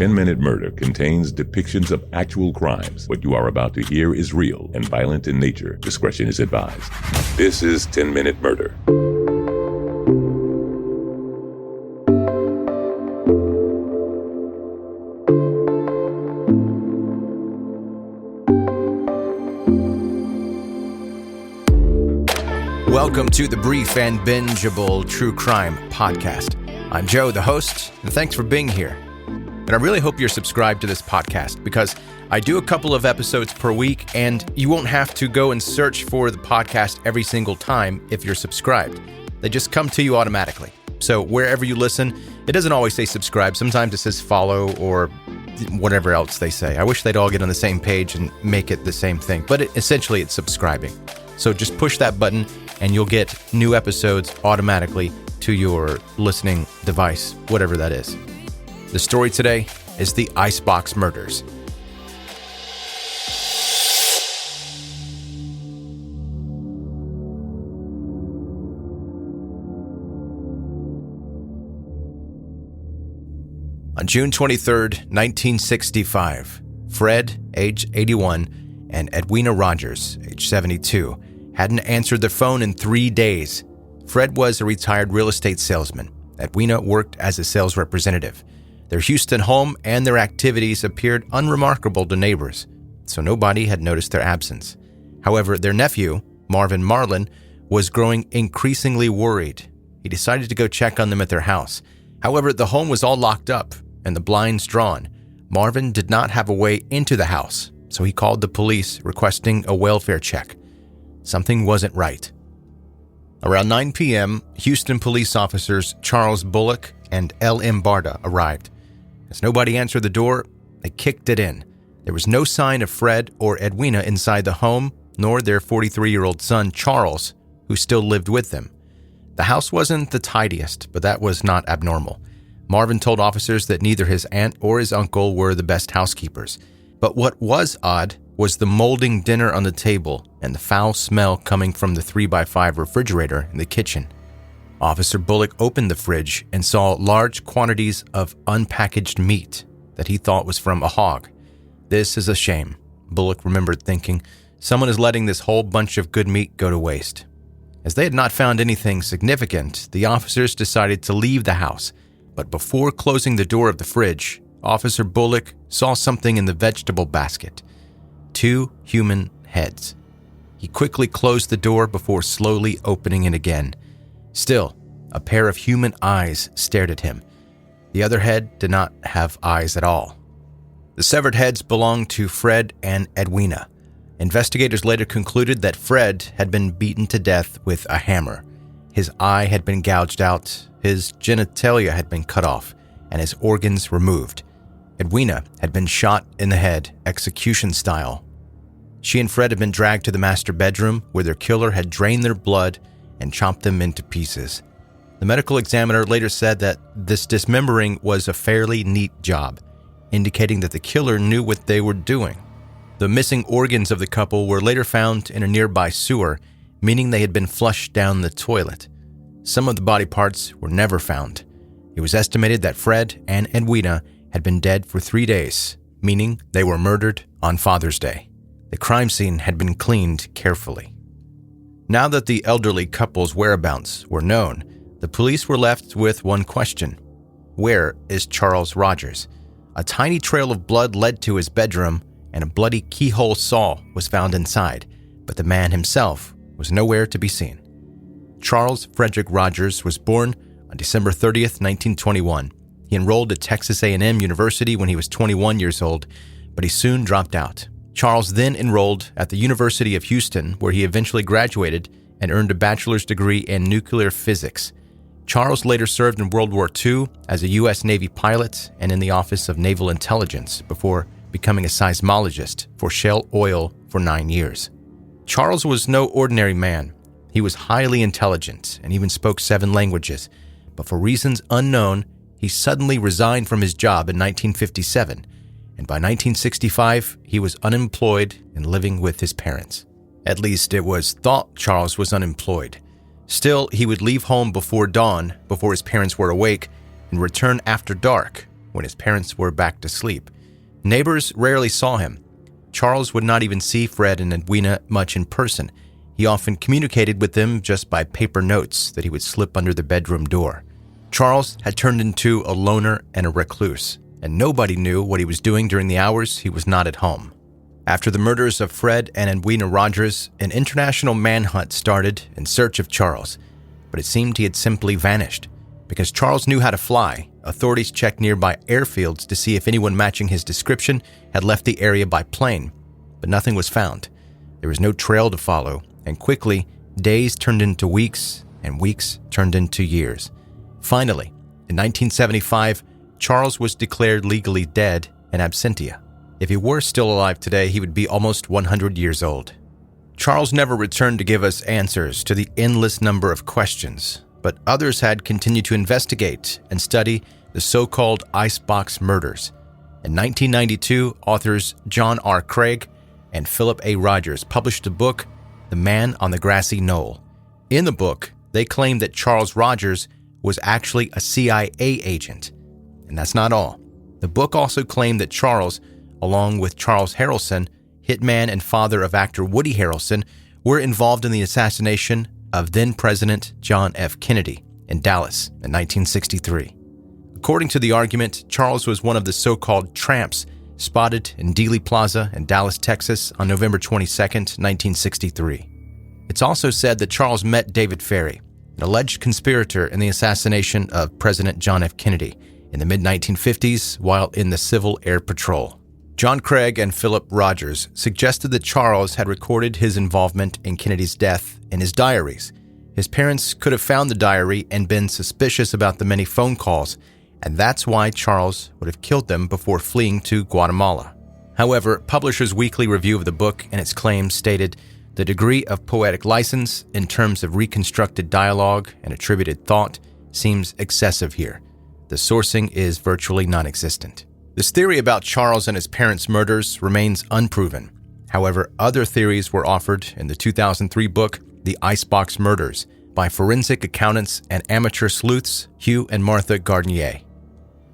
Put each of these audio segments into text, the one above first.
10-Minute Murder contains depictions of actual crimes. What you are about to hear is real and violent in nature. Discretion is advised. This is 10-Minute Murder. Welcome to the brief and bingeable true crime podcast. I'm Joe, the host, and thanks for being here. And I really hope you're subscribed to this podcast because I do a couple of episodes per week, and you won't have to go and search for the podcast every single time if you're subscribed. They just come to you automatically. So wherever you listen, it doesn't always say subscribe. Sometimes it says follow or whatever else they say. I wish they'd all get on the same page and make it the same thing, but essentially it's subscribing. So just push that button and you'll get new episodes automatically to your listening device, whatever that is. The story today is the Icebox Murders. On June 23rd, 1965, Fred, age 81, and Edwina Rodgers, age 72, hadn't answered the phone in 3 days. Fred was a retired real estate salesman. Edwina worked as a sales representative. Their Houston home and their activities appeared unremarkable to neighbors, so nobody had noticed their absence. However, their nephew, Marvin Marlin, was growing increasingly worried. He decided to go check on them at their house. However, the home was all locked up and the blinds drawn. Marvin did not have a way into the house, so he called the police requesting a welfare check. Something wasn't right. Around 9 p.m., Houston police officers Charles Bullock and L.M. Barda arrived. As nobody answered the door, they kicked it in. There was no sign of Fred or Edwina inside the home, nor their 43-year-old son, Charles, who still lived with them. The house wasn't the tidiest, but that was not abnormal. Marvin told officers that neither his aunt or his uncle were the best housekeepers. But what was odd was the molding dinner on the table and the foul smell coming from the 3x5 refrigerator in the kitchen. Officer Bullock opened the fridge and saw large quantities of unpackaged meat that he thought was from a hog. This is a shame, Bullock remembered thinking. Someone is letting this whole bunch of good meat go to waste. As they had not found anything significant, the officers decided to leave the house. But before closing the door of the fridge, Officer Bullock saw something in the vegetable basket. 2 human heads. He quickly closed the door before slowly opening it again. Still, a pair of human eyes stared at him. The other head did not have eyes at all. The severed heads belonged to Fred and Edwina. Investigators later concluded that Fred had been beaten to death with a hammer. His eye had been gouged out, his genitalia had been cut off, and his organs removed. Edwina had been shot in the head, execution style. She and Fred had been dragged to the master bedroom where their killer had drained their blood and chopped them into pieces. The medical examiner later said that this dismembering was a fairly neat job, indicating that the killer knew what they were doing. The missing organs of the couple were later found in a nearby sewer, meaning they had been flushed down the toilet. Some of the body parts were never found. It was estimated that Fred and Edwina had been dead for 3 days, meaning they were murdered on Father's Day. The crime scene had been cleaned carefully. Now that the elderly couple's whereabouts were known, the police were left with one question. Where is Charles Rodgers? A tiny trail of blood led to his bedroom, and a bloody keyhole saw was found inside, but the man himself was nowhere to be seen. Charles Frederick Rodgers was born on December 30th, 1921. He enrolled at Texas A&M University when he was 21 years old, but he soon dropped out. Charles then enrolled at the University of Houston, where he eventually graduated and earned a bachelor's degree in nuclear physics. Charles later served in World War II as a U.S. Navy pilot and in the Office of Naval Intelligence before becoming a seismologist for Shell Oil for 9 years. Charles was no ordinary man. He was highly intelligent and even spoke 7 languages, but for reasons unknown, he suddenly resigned from his job in 1957, and by 1965, he was unemployed and living with his parents. At least it was thought Charles was unemployed. Still, he would leave home before dawn, before his parents were awake, and return after dark, when his parents were back to sleep. Neighbors rarely saw him. Charles would not even see Fred and Edwina much in person. He often communicated with them just by paper notes that he would slip under the bedroom door. Charles had turned into a loner and a recluse, and nobody knew what he was doing during the hours he was not at home. After the murders of Fred and Edwina Rodgers, an international manhunt started in search of Charles, but it seemed he had simply vanished. Because Charles knew how to fly, authorities checked nearby airfields to see if anyone matching his description had left the area by plane, but nothing was found. There was no trail to follow, and quickly, days turned into weeks, and weeks turned into years. Finally, in 1975, Charles was declared legally dead in absentia. If he were still alive today, he would be almost 100 years old. Charles never returned to give us answers to the endless number of questions, but others had continued to investigate and study the so-called Icebox Murders. In 1992, authors John R. Craig and Philip A. Rodgers published a book, The Man on the Grassy Knoll. In the book, they claimed that Charles Rodgers was actually a CIA agent. And that's not all. The book also claimed that Charles, along with Charles Harrelson, hitman and father of actor Woody Harrelson, were involved in the assassination of then-President John F. Kenedy in Dallas in 1963. According to the argument, Charles was one of the so-called tramps spotted in Dealey Plaza in Dallas, Texas on November 22, 1963. It's also said that Charles met David Ferrie, an alleged conspirator in the assassination of President John F. Kennedy in the mid-1950s while in the Civil Air Patrol. John Craig and Philip Rodgers suggested that Charles had recorded his involvement in Kennedy's death in his diaries. His parents could have found the diary and been suspicious about the many phone calls, and that's why Charles would have killed them before fleeing to Guatemala. However, Publishers Weekly review of the book and its claims stated the degree of poetic license in terms of reconstructed dialogue and attributed thought seems excessive here. The sourcing is virtually non-existent. This theory about Charles and his parents' murders remains unproven. However, other theories were offered in the 2003 book, The Icebox Murders, by forensic accountants and amateur sleuths Hugh and Martha Gardnier.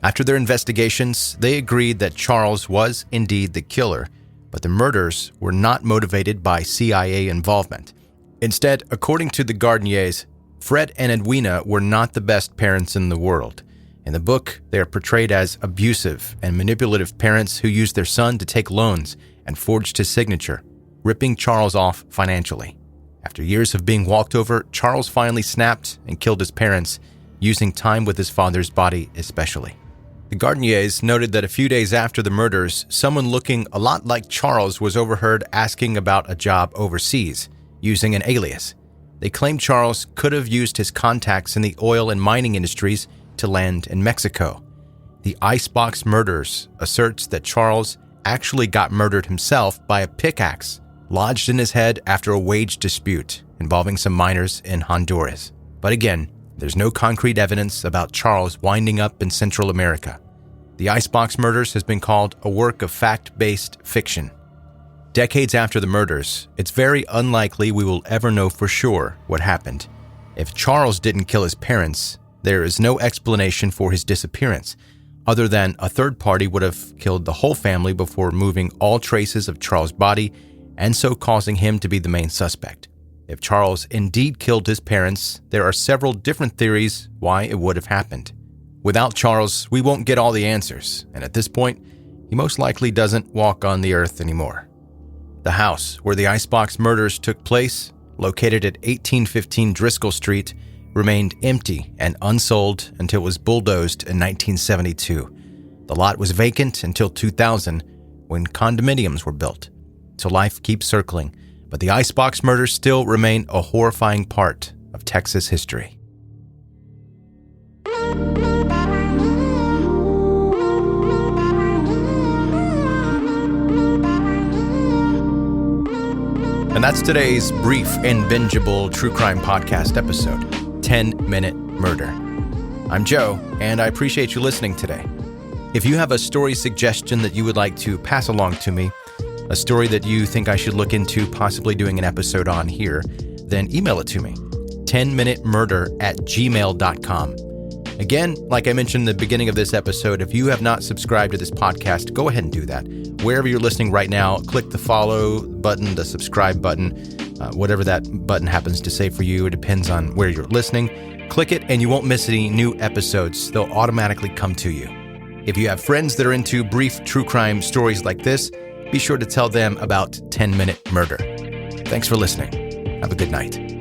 After their investigations, they agreed that Charles was indeed the killer, but the murders were not motivated by CIA involvement. Instead, according to the Gardniers, Fred and Edwina were not the best parents in the world. In the book, they are portrayed as abusive and manipulative parents who used their son to take loans and forged his signature, ripping Charles off financially. After years of being walked over, Charles finally snapped and killed his parents, using time with his father's body especially. The Gardniers noted that a few days after the murders, someone looking a lot like Charles was overheard asking about a job overseas, using an alias. They claimed Charles could have used his contacts in the oil and mining industries to land in Mexico. The Icebox Murders asserts that Charles actually got murdered himself by a pickaxe lodged in his head after a wage dispute involving some miners in Honduras. But again, there's no concrete evidence about Charles winding up in Central America. The Icebox Murders has been called a work of fact-based fiction. Decades after the murders, it's very unlikely we will ever know for sure what happened. If Charles didn't kill his parents, there is no explanation for his disappearance, other than a third party would have killed the whole family before removing all traces of Charles' body and so causing him to be the main suspect. If Charles indeed killed his parents, there are several different theories why it would have happened. Without Charles, we won't get all the answers, and at this point, he most likely doesn't walk on the earth anymore. The house where the Icebox Murders took place, located at 1815 Driscoll Street, remained empty and unsold until it was bulldozed in 1972. The lot was vacant until 2000, when condominiums were built. So life keeps circling, but the Icebox Murders still remain a horrifying part of Texas history. And that's today's brief and bingeable true crime podcast episode, 10-Minute Murder. I'm Joe, and I appreciate you listening today. If you have a story suggestion that you would like to pass along to me, a story that you think I should look into possibly doing an episode on here, then email it to me, 10minutemurder@gmail.com. Again, like I mentioned in the beginning of this episode, if you have not subscribed to this podcast, go ahead and do that. Wherever you're listening right now, click the follow button, the subscribe button, whatever that button happens to say for you. It depends on where you're listening. Click it and you won't miss any new episodes. They'll automatically come to you. If you have friends that are into brief true crime stories like this, be sure to tell them about 10 Minute Murder. Thanks for listening. Have a good night.